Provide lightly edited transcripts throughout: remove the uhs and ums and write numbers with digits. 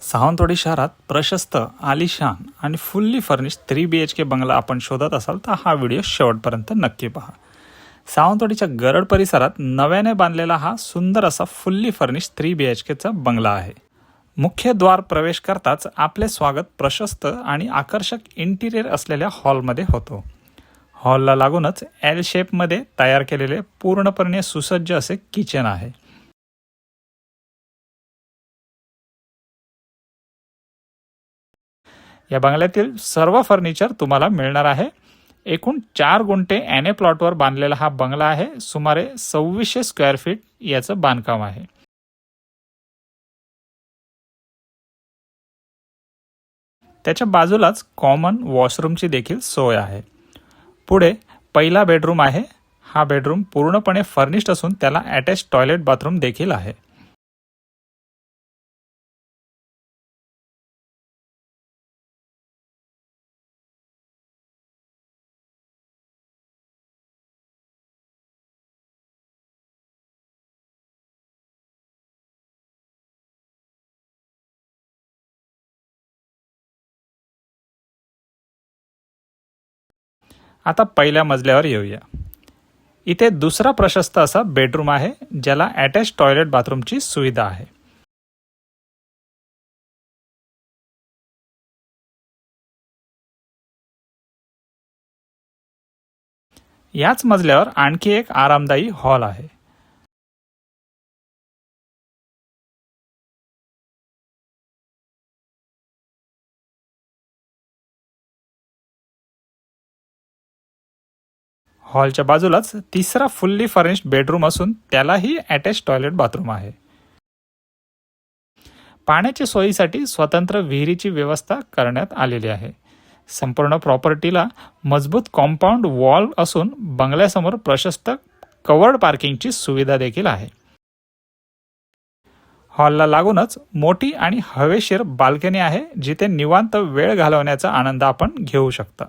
सावंतवाडी शहरात प्रशस्त, आलिशान आणि फुल्ली फर्निश्ड 3 BHK बंगला आपण शोधत असाल तर हा व्हिडिओ शेवटपर्यंत नक्की पहा. सावंतवाडीच्या गरड परिसरात नव्याने बांधलेला हा सुंदर असा फुल्ली फर्निश्ड 3 BHKचा बंगला आहे. मुख्य द्वार प्रवेश करताच आपले स्वागत प्रशस्त आणि आकर्षक इंटिरियर असलेल्या हॉलमध्ये होतो. हॉलला लागूनच एल शेपमध्ये तयार केलेले पूर्णपणे सुसज्ज असे किचन आहे. या बंगल्यातील सर्व फर्निचर तुम्हाला मिळणार आहे. एकूण 4 गुंठे एन ए प्लॉटवर बांधलेला हा बंगला आहे. सुमारे 2600 स्क्वेअर फीट याचं बांधकाम आहे. त्याच्या बाजूलाच कॉमन वॉशरूमची देखील सोय आहे. पुढे पहिला बेडरूम आहे. हा बेडरूम पूर्णपणे फर्निश्ड असून त्याला अटॅच टॉयलेट बाथरूम देखील आहे. आता पहिल्या मजल्यावर येऊया. इथे दुसरा प्रशस्त असा बेडरूम आहे ज्याला अटॅच टॉयलेट बाथरूमची सुविधा आहे. याच मजल्यावर आणखी एक आरामदायी हॉल आहे. हॉलच्या बाजूलाच तिसरा फुल्ली फर्निश्ड बेडरूम असून त्यालाही अटॅच टॉयलेट बाथरूम आहे. पाण्याच्या सोयीसाठी स्वतंत्र विहिरीची व्यवस्था करण्यात आलेली आहे. संपूर्ण प्रॉपर्टीला मजबूत कॉम्पाऊंड वॉल असून बंगल्यासमोर प्रशस्त कवर्ड पार्किंगची सुविधा देखील आहे. हॉलला लागूनच मोठी आणि हवेशीर बाल्कनी आहे जिथे निवांत वेळ घालवण्याचा आनंद आपण घेऊ शकता.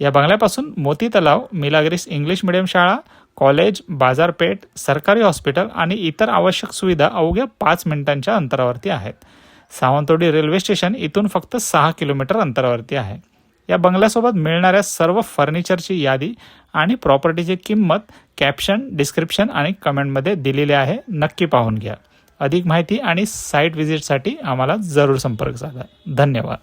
या बंगल्यापासून मोती तलाव, मिलाग्रिस इंग्लिश मीडियम शाळा, कॉलेज, बाजारपेठ, सरकारी हॉस्पिटल आणि इतर आवश्यक सुविधा अवघ्या 5 मिनिटांच्या अंतरावरती आहेत. सावंतवाडी रेल्वे स्टेशन इथून फक्त 6 किलोमीटर अंतरावरती आहे. या बंगल्यासोबत मिळणाऱ्या सर्व फर्निचरची यादी आणि प्रॉपर्टीची किंमत कॅप्शन, डिस्क्रिप्शन आणि कमेंटमध्ये दिलेली आहे. नक्की पाहून घ्या. अधिक माहिती आणि साईट व्हिजिटसाठी आम्हाला जरूर संपर्क साधा. धन्यवाद.